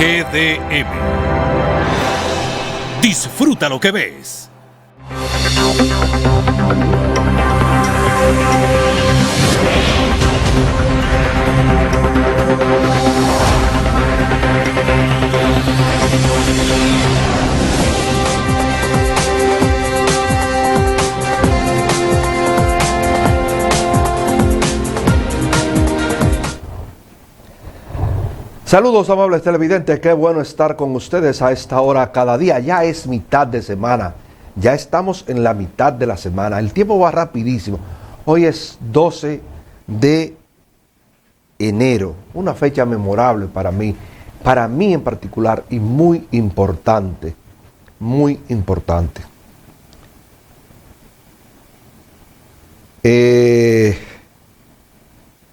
GDM. Disfruta lo que ves. Saludos, amables televidentes, qué bueno estar con ustedes a esta hora cada día. Ya es mitad de semana, ya estamos en la mitad de la semana, el tiempo va rapidísimo. Hoy es 12 de enero, una fecha memorable para mí en particular y muy importante, muy importante.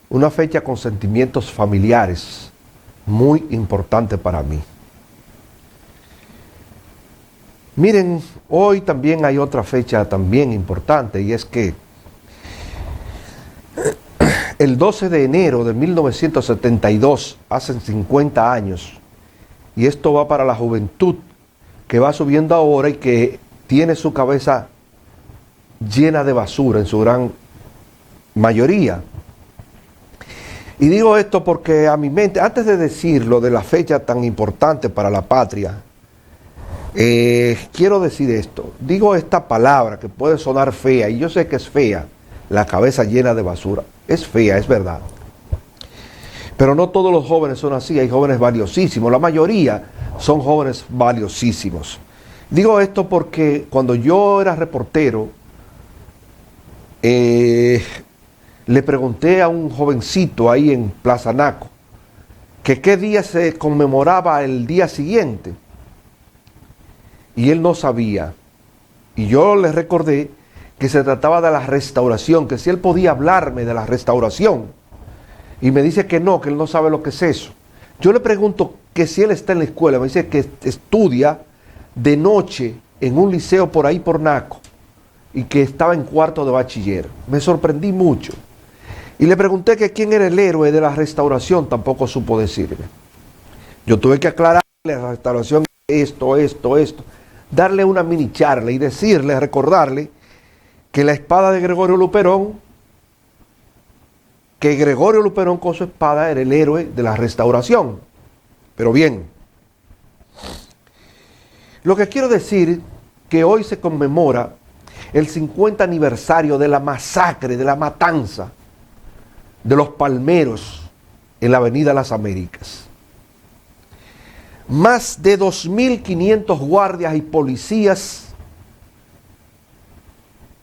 Una fecha con sentimientos familiares muy importante para mí. Miren, hoy también hay otra fecha también importante, y es que el 12 de enero de 1972, hace 50 años, y esto va para la juventud que va subiendo ahora y que tiene su cabeza llena de basura en su gran mayoría. Y digo esto porque a mi mente, antes de decir lo de la fecha tan importante para la patria, quiero decir esto. Digo esta palabra que puede sonar fea, y yo sé que es fea, la cabeza llena de basura. Es fea, es verdad. Pero no todos los jóvenes son así, hay jóvenes valiosísimos, la mayoría son jóvenes valiosísimos. Digo esto porque cuando yo era reportero, le pregunté a un jovencito ahí en Plaza Naco que qué día se conmemoraba el día siguiente. Y él no sabía. Y yo le recordé que se trataba de la restauración, que si él podía hablarme de la restauración. Y me dice que él no sabe lo que es eso. Yo le pregunto que si él está en la escuela, me dice que estudia de noche en un liceo por ahí por Naco y que estaba en cuarto de bachiller. Me sorprendí mucho. Y le pregunté que quién era el héroe de la restauración, tampoco supo decirme. Yo tuve que aclararle la restauración, esto, darle una mini charla y decirle, recordarle que la espada de Gregorio Luperón, que Gregorio Luperón con su espada era el héroe de la restauración. Pero bien, lo que quiero decir que hoy se conmemora el 50 aniversario de la masacre, de la matanza de los palmeros en la Avenida Las Américas. Más de 2.500 guardias y policías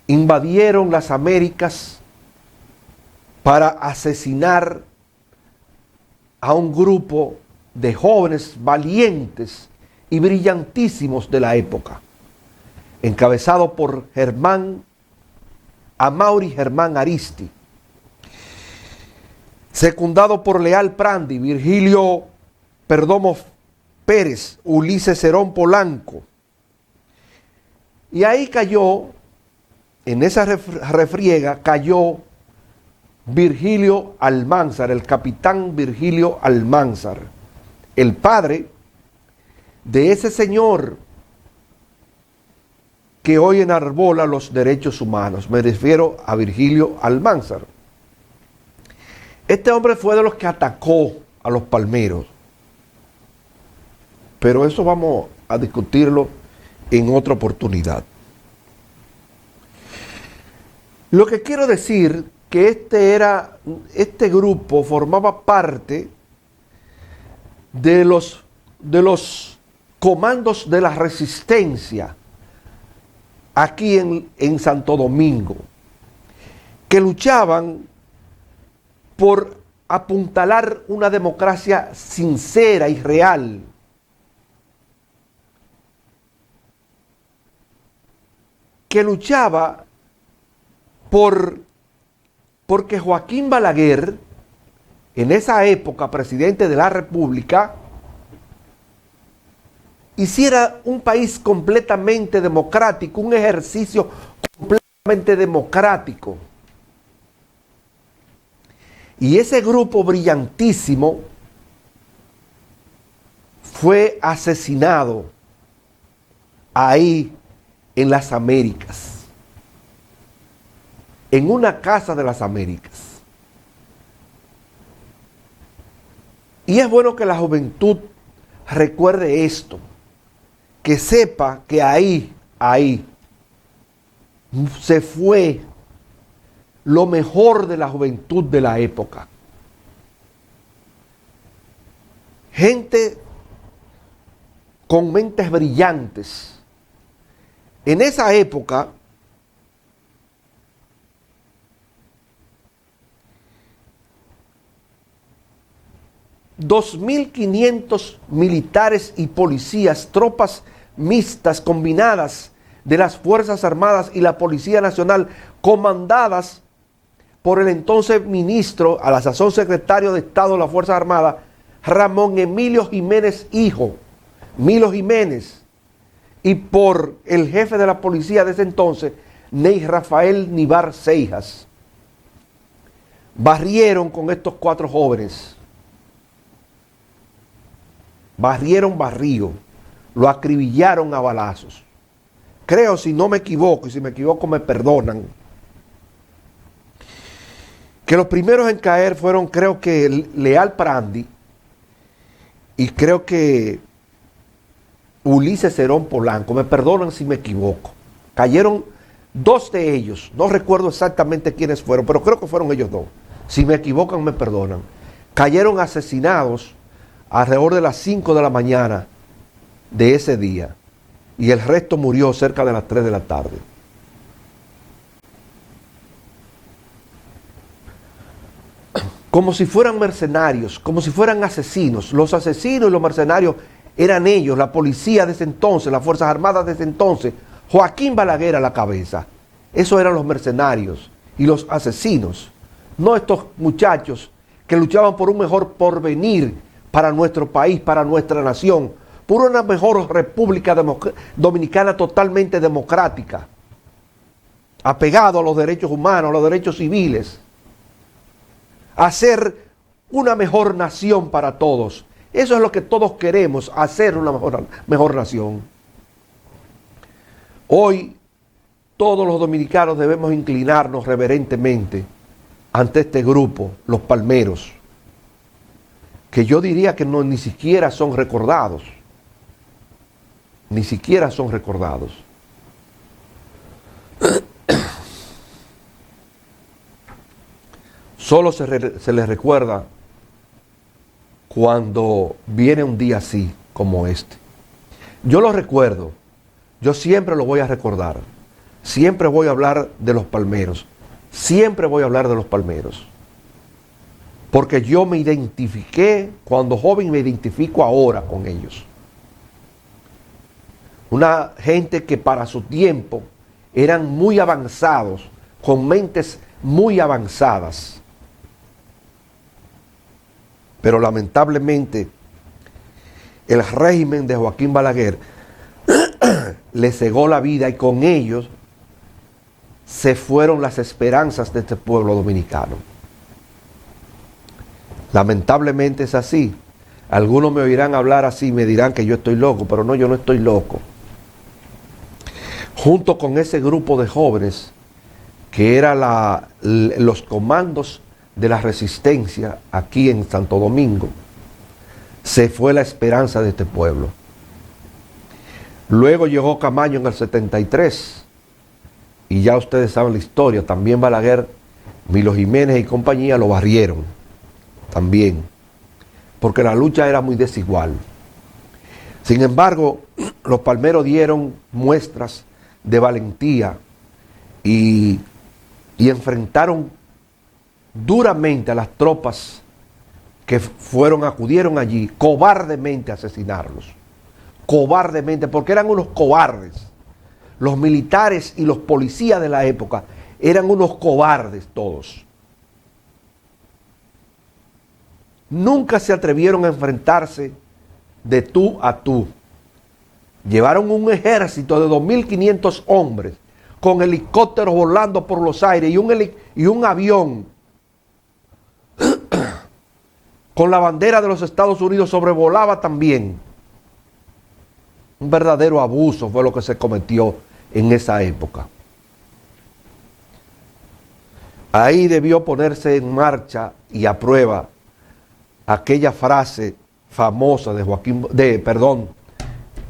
invadieron las Américas para asesinar a un grupo de jóvenes valientes y brillantísimos de la época, encabezado por Amaury Germán Aristi, secundado por Leal Prandi, Virgilio Perdomo Pérez, Ulises Cerón Polanco. Y ahí cayó, en esa refriega, cayó Virgilio Almanzar, el capitán Virgilio Almanzar, el padre de ese señor que hoy enarbola los derechos humanos. Me refiero a Virgilio Almanzar. Este hombre fue de los que atacó a los palmeros. Pero eso vamos a discutirlo en otra oportunidad. Lo que quiero decir que este grupo formaba parte de los comandos de la resistencia aquí en Santo Domingo, que luchaban por apuntalar una democracia sincera y real, que luchaba porque Joaquín Balaguer, en esa época presidente de la República, hiciera un país completamente democrático, un ejercicio completamente democrático. Y ese grupo brillantísimo fue asesinado ahí en las Américas, en una casa de las Américas. Y es bueno que la juventud recuerde esto, que sepa que ahí se fue lo mejor de la juventud de la época. Gente con mentes brillantes. En esa época, $2.500 militares y policías, tropas mixtas combinadas de las Fuerzas Armadas y la Policía Nacional, comandadas por el entonces ministro, a la sazón secretario de Estado de las Fuerzas Armadas, Ramón Emilio Jiménez, hijo, Milo Jiménez, y por el jefe de la policía de ese entonces, Ney Rafael Nivar Seijas. Barrieron con estos 4 jóvenes. Barrio, lo acribillaron a balazos. Creo, si no me equivoco, y si me equivoco me perdonan, que los primeros en caer fueron, creo que Leal Prandi y creo que Ulises Cerón Polanco. Me perdonan si me equivoco. Cayeron 2 de ellos, no recuerdo exactamente quiénes fueron, pero creo que fueron ellos 2. Si me equivocan me perdonan. Cayeron asesinados alrededor de las 5 de la mañana de ese día, y el resto murió cerca de las 3 de la tarde. Como si fueran mercenarios, como si fueran asesinos. Los asesinos y los mercenarios eran ellos, la policía de ese entonces, las Fuerzas Armadas de ese entonces, Joaquín Balaguer a la cabeza. Esos eran los mercenarios y los asesinos, no estos muchachos que luchaban por un mejor porvenir para nuestro país, para nuestra nación, por una mejor república dominicana totalmente democrática, apegado a los derechos humanos, a los derechos civiles, hacer una mejor nación para todos. Eso es lo que todos queremos, hacer una mejor nación. Hoy todos los dominicanos debemos inclinarnos reverentemente ante este grupo, los palmeros, que yo diría que no, ni siquiera son recordados. Ni siquiera son recordados. Solo se les recuerda cuando viene un día así como este. Yo lo recuerdo, yo siempre lo voy a recordar, siempre voy a hablar de los palmeros, siempre voy a hablar de los palmeros. Porque yo me identifiqué cuando joven, me identifico ahora con ellos. Una gente que para su tiempo eran muy avanzados, con mentes muy avanzadas. Pero lamentablemente el régimen de Joaquín Balaguer le cegó la vida, y con ellos se fueron las esperanzas de este pueblo dominicano. Lamentablemente es así. Algunos me oirán hablar así y me dirán que yo estoy loco, pero no, yo no estoy loco. Junto con ese grupo de jóvenes que era los comandos de la resistencia aquí en Santo Domingo, se fue la esperanza de este pueblo. Luego llegó Camaño en el 73, y ya ustedes saben la historia. También Balaguer, Milo Jiménez y compañía lo barrieron también, porque la lucha era muy desigual. Sin embargo, los palmeros dieron muestras de valentía y enfrentaron duramente a las tropas que acudieron allí, cobardemente a asesinarlos. Cobardemente, porque eran unos cobardes. Los militares y los policías de la época eran unos cobardes todos. Nunca se atrevieron a enfrentarse de tú a tú. Llevaron un ejército de 2.500 hombres con helicópteros volando por los aires y un avión con la bandera de los Estados Unidos sobrevolaba también Un verdadero abuso fue lo que se cometió en esa época. Ahí debió ponerse en marcha y a prueba aquella frase famosa de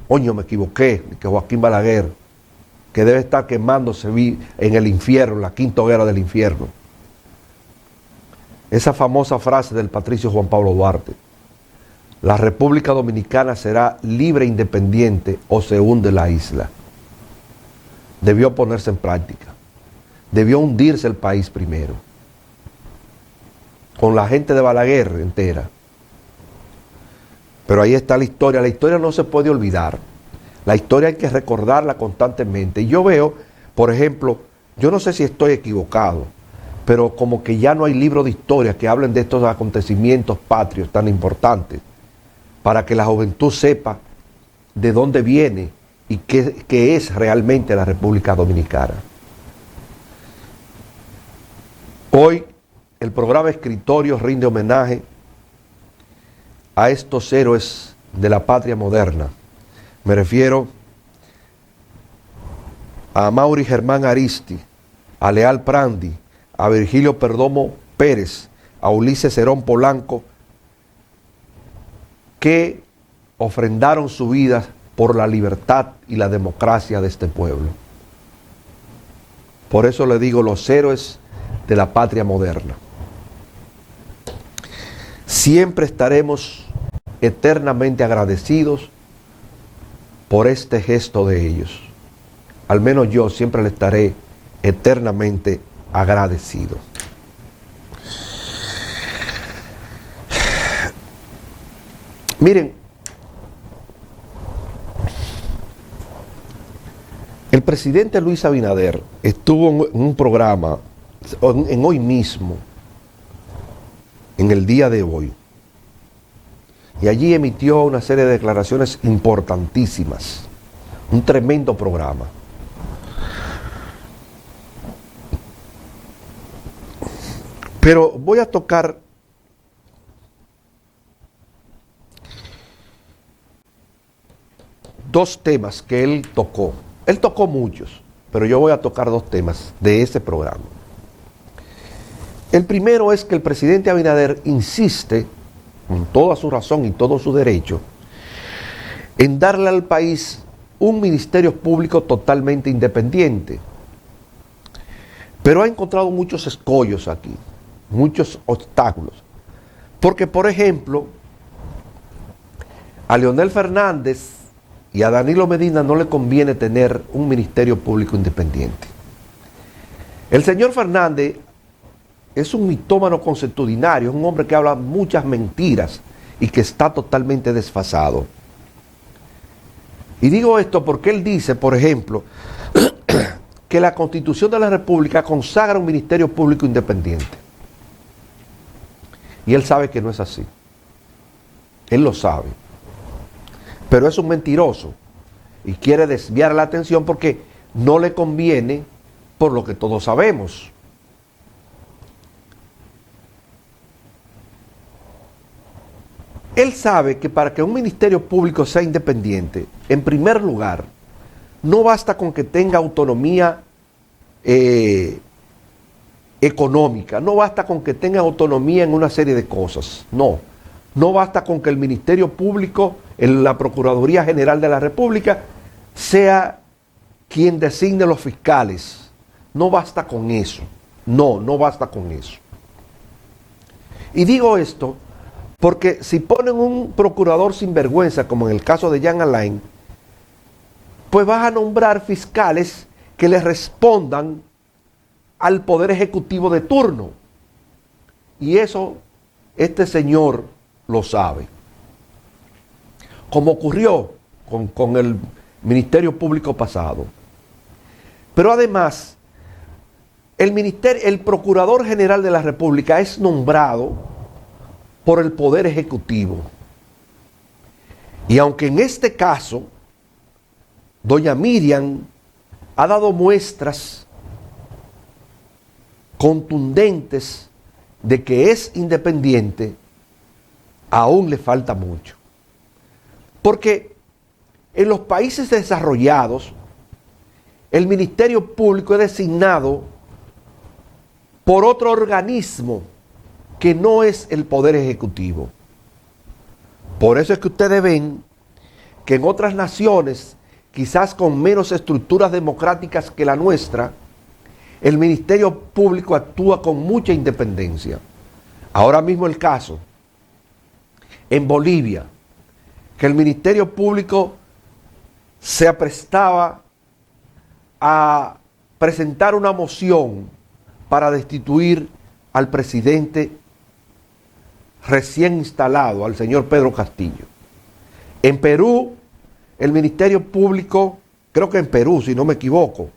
me equivoqué, que Joaquín Balaguer, que debe estar quemándose en el infierno, en la quinta hoguera del infierno. Esa famosa frase del patricio Juan Pablo Duarte: la República Dominicana será libre e independiente o se hunde la isla. Debió ponerse en práctica. Debió hundirse el país primero, con la gente de Balaguer entera. Pero ahí está la historia no se puede olvidar. La historia hay que recordarla constantemente. Y yo veo, por ejemplo, yo no sé si estoy equivocado, pero como que ya no hay libros de historia que hablen de estos acontecimientos patrios tan importantes, para que la juventud sepa de dónde viene y qué es realmente la República Dominicana. Hoy el programa Escritorio rinde homenaje a estos héroes de la patria moderna. Me refiero a Mauri Germán Aristi, a Leal Prandi, a Virgilio Perdomo Pérez, a Ulises Herón Polanco, que ofrendaron su vida por la libertad y la democracia de este pueblo. Por eso le digo, los héroes de la patria moderna. Siempre estaremos eternamente agradecidos por este gesto de ellos. Al menos yo siempre le estaré eternamente agradecido. Miren, el presidente Luis Abinader estuvo en un programa, en Hoy Mismo, en el día de hoy, y allí emitió una serie de declaraciones importantísimas, un tremendo programa. Pero voy a tocar dos temas que él tocó. Él tocó muchos, pero yo voy a tocar dos temas de ese programa. El primero es que el presidente Abinader insiste, con toda su razón y todo su derecho, en darle al país un ministerio público totalmente independiente. Pero ha encontrado muchos escollos aquí, muchos obstáculos. Porque, por ejemplo, a Leonel Fernández y a Danilo Medina no le conviene tener un ministerio público independiente. El señor Fernández es un mitómano consuetudinario, es un hombre que habla muchas mentiras y que está totalmente desfasado. Y digo esto porque él dice, por ejemplo, que la Constitución de la República consagra un ministerio público independiente. Y él sabe que no es así. Él lo sabe. Pero es un mentiroso y quiere desviar la atención porque no le conviene, por lo que todos sabemos. Él sabe que para que un ministerio público sea independiente, en primer lugar, no basta con que tenga autonomía económica, no basta con que tenga autonomía en una serie de cosas, no basta con que el Ministerio Público, la Procuraduría General de la República, sea quien designe los fiscales, no basta con eso, no basta con eso. Y digo esto porque si ponen un procurador sinvergüenza, como en el caso de Jean Alain, pues vas a nombrar fiscales que le respondan al Poder Ejecutivo de turno. Y eso, este señor lo sabe. Como ocurrió con el Ministerio Público pasado. Pero además, el Procurador General de la República es nombrado por el Poder Ejecutivo. Y aunque en este caso, doña Miriam ha dado muestras contundentes de que es independiente, aún le falta mucho. Porque en los países desarrollados, el Ministerio Público es designado por otro organismo que no es el Poder Ejecutivo. Por eso es que ustedes ven que en otras naciones, quizás con menos estructuras democráticas que la nuestra, el Ministerio Público actúa con mucha independencia. Ahora mismo el caso en Bolivia, que el Ministerio Público se aprestaba a presentar una moción para destituir al presidente recién instalado, al señor Pedro Castillo. En Perú, el Ministerio Público, creo que en Perú, si no me equivoco,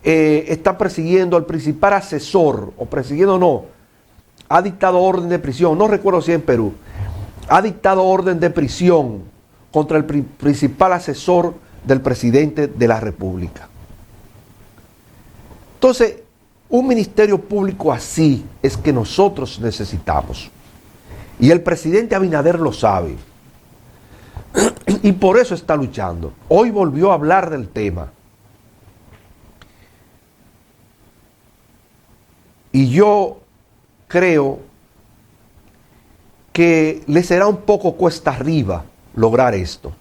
está persiguiendo al principal asesor, o persiguiendo no, ha dictado orden de prisión, no recuerdo si en Perú, ha dictado orden de prisión contra el principal asesor del presidente de la República. Entonces, un ministerio público así es que nosotros necesitamos. Y el presidente Abinader lo sabe. Y por eso está luchando. Hoy volvió a hablar del tema. Y yo creo que le será un poco cuesta arriba lograr esto.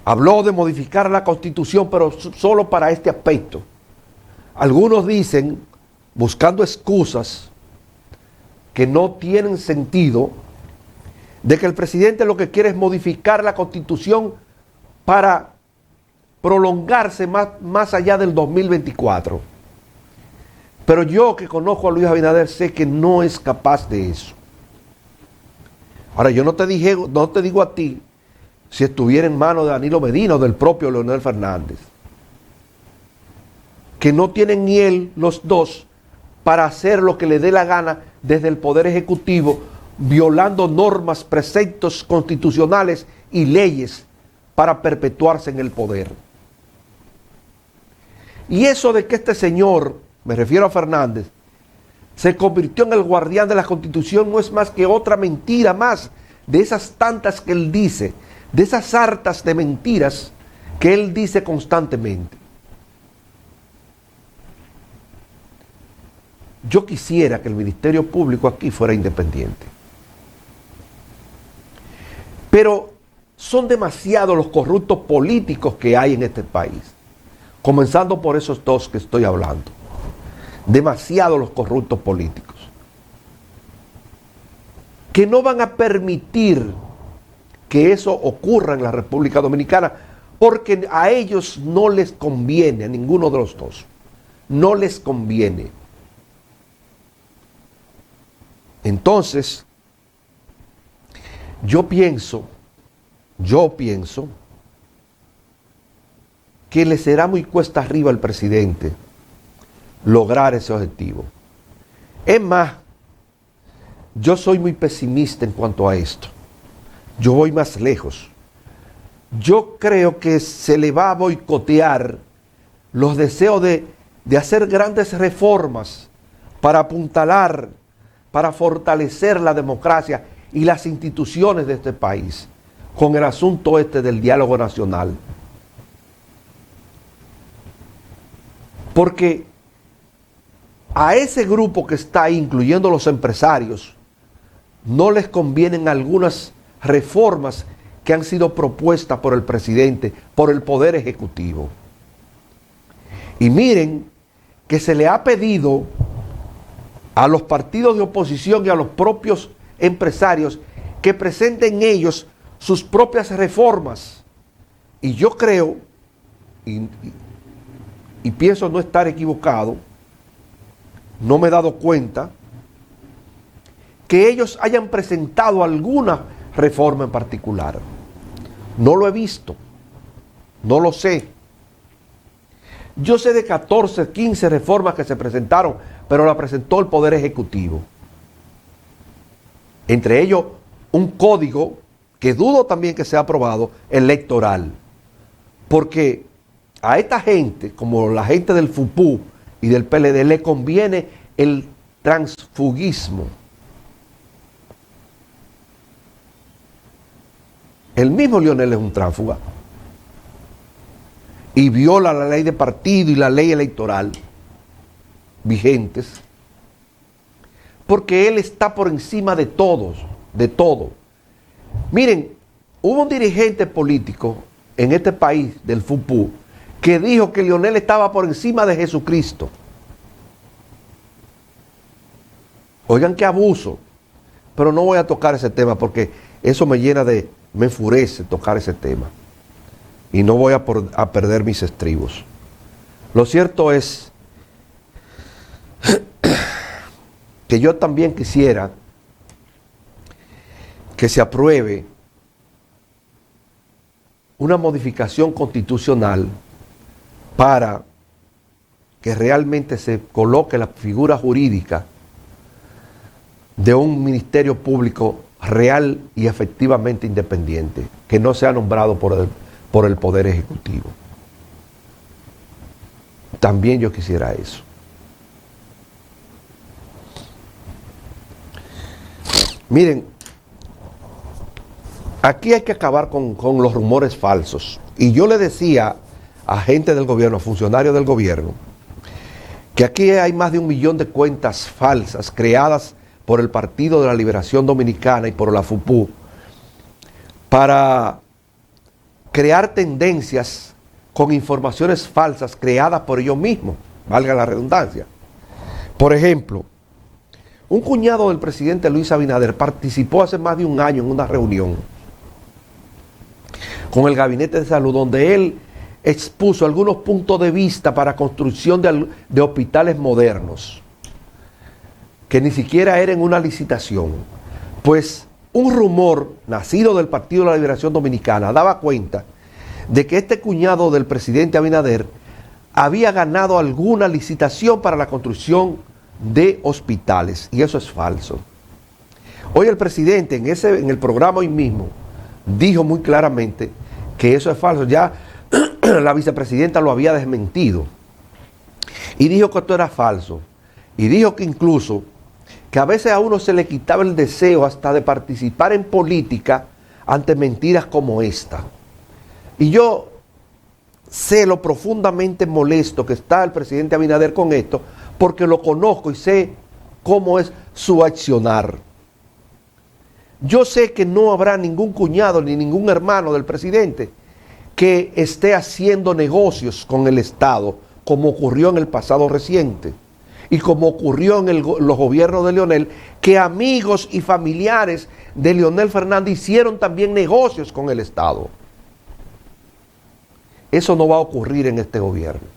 Habló de modificar la Constitución, pero solo para este aspecto. Algunos dicen, buscando excusas que no tienen sentido, de que el presidente lo que quiere es modificar la Constitución para prolongarse más allá del 2024. Pero yo, que conozco a Luis Abinader, sé que no es capaz de eso. Ahora, yo no te digo a ti si estuviera en manos de Danilo Medina o del propio Leonel Fernández, que no tienen ni él, los dos, para hacer lo que le dé la gana desde el Poder Ejecutivo, violando normas, preceptos constitucionales y leyes para perpetuarse en el poder. Y eso de que este señor, me refiero a Fernández, se convirtió en el guardián de la Constitución, no es más que otra mentira más de esas tantas que él dice, de esas sartas de mentiras que él dice constantemente. Yo quisiera que el Ministerio Público aquí fuera independiente. Pero son demasiados los corruptos políticos que hay en este país. Comenzando por esos dos que estoy hablando. Demasiados los corruptos políticos. Que no van a permitir que eso ocurra en la República Dominicana, porque a ellos no les conviene, a ninguno de los dos. No les conviene. Entonces, yo pienso que le será muy cuesta arriba al presidente lograr ese objetivo. Es más, yo soy muy pesimista en cuanto a esto. Yo voy más lejos. Yo creo que se le va a boicotear los deseos de hacer grandes reformas para apuntalar, para fortalecer la democracia y las instituciones de este país con el asunto este del diálogo nacional. Porque a ese grupo que está ahí, incluyendo los empresarios, no les convienen algunas reformas que han sido propuestas por el presidente, por el Poder Ejecutivo. Y miren que se le ha pedido a los partidos de oposición y a los propios empresarios que presenten ellos sus propias reformas. Y yo creo, y pienso no estar equivocado, no me he dado cuenta, que ellos hayan presentado alguna reforma en particular. No lo he visto, no lo sé. Yo sé de 14, 15 reformas que se presentaron, pero la presentó el Poder Ejecutivo. Entre ellos, un código que dudo también que sea aprobado, electoral. Porque a esta gente, como la gente del FUPU y del PLD, le conviene el transfugismo. El mismo Leonel es un tránsfuga y viola la ley de partido y la ley electoral vigentes, porque él está por encima de todos, de todo. Miren, hubo un dirigente político en este país del FUPU que dijo que Leonel estaba por encima de Jesucristo. Oigan qué abuso, pero no voy a tocar ese tema porque eso me enfurece tocar ese tema y no voy a perder mis estribos. Lo cierto es que yo también quisiera que se apruebe una modificación constitucional para que realmente se coloque la figura jurídica de un ministerio público real y efectivamente independiente, que no sea nombrado por el Poder Ejecutivo. También yo quisiera eso. Miren, aquí hay que acabar con los rumores falsos. Y yo le decía a gente del gobierno, a funcionarios del gobierno, que aquí hay más de 1 millón de cuentas falsas creadas por el Partido de la Liberación Dominicana y por la FUPU para crear tendencias con informaciones falsas creadas por ellos mismos, valga la redundancia. Por ejemplo, un cuñado del presidente Luis Abinader participó hace más de 1 año en una reunión con el Gabinete de Salud, donde él expuso algunos puntos de vista para construcción de hospitales modernos, que ni siquiera era en una licitación. Pues un rumor nacido del Partido de la Liberación Dominicana daba cuenta de que este cuñado del presidente Abinader había ganado alguna licitación para la construcción de hospitales, y eso es falso. Hoy el presidente en el programa hoy mismo dijo muy claramente que eso es falso. Ya la vicepresidenta lo había desmentido y dijo que esto era falso, y dijo que incluso que a veces a uno se le quitaba el deseo hasta de participar en política ante mentiras como esta. Y yo sé lo profundamente molesto que está el presidente Abinader con esto, porque lo conozco y sé cómo es su accionar. Yo sé que no habrá ningún cuñado ni ningún hermano del presidente que esté haciendo negocios con el Estado, como ocurrió en el pasado reciente y como ocurrió en los gobiernos de Leonel, que amigos y familiares de Leonel Fernández hicieron también negocios con el Estado. Eso no va a ocurrir en este gobierno.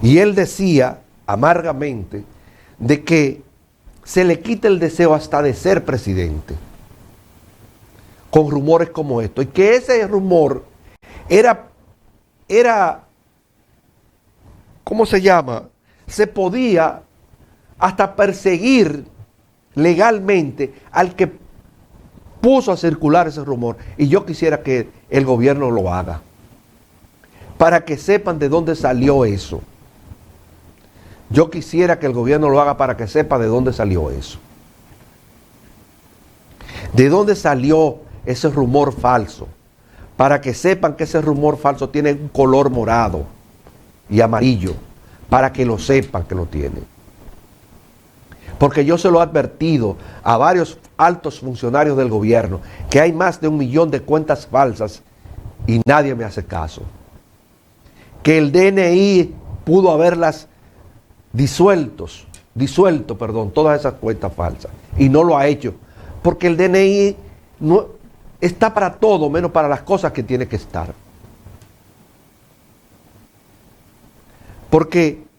Y él decía amargamente de que se le quita el deseo hasta de ser presidente con rumores como esto, y que ese rumor era ¿cómo se llama? Se podía hasta perseguir legalmente al que puso a circular ese rumor, y yo quisiera que el gobierno lo haga para que sepan de dónde salió eso. Yo quisiera que el gobierno lo haga para que sepa de dónde salió eso. ¿De dónde salió ese rumor falso? Para que sepan que ese rumor falso tiene un color morado y amarillo, para que lo sepan que lo tiene. Porque yo se lo he advertido a varios altos funcionarios del gobierno, que hay más de 1 millón de cuentas falsas y nadie me hace caso. Que el DNI pudo haberlas disuelto, todas esas cuentas falsas, y no lo ha hecho, porque el DNI no está para todo menos para las cosas que tiene que estar. Porque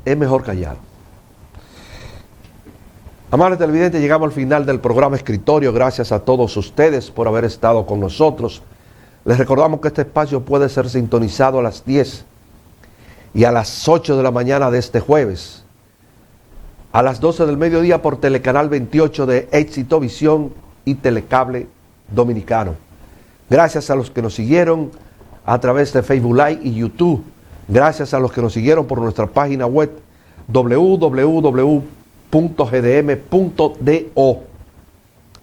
es mejor callar. Amables televidentes, llegamos al final del programa Escritorio. Gracias a todos ustedes por haber estado con nosotros. Les recordamos que este espacio puede ser sintonizado a las 10 y a las 8 de la mañana de este jueves, a las 12 del mediodía por Telecanal 28 de Éxito Visión y Telecable Dominicano. Gracias a los que nos siguieron a través de Facebook Live y YouTube. Gracias a los que nos siguieron por nuestra página web www.gdm.do.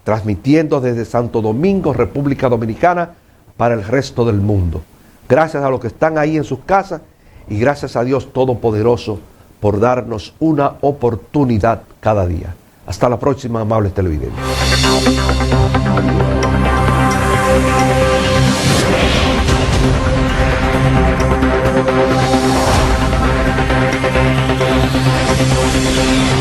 transmitiendo desde Santo Domingo, República Dominicana, para el resto del mundo. Gracias a los que están ahí en sus casas y gracias a Dios Todopoderoso por darnos una oportunidad cada día. Hasta la próxima, amables televidentes.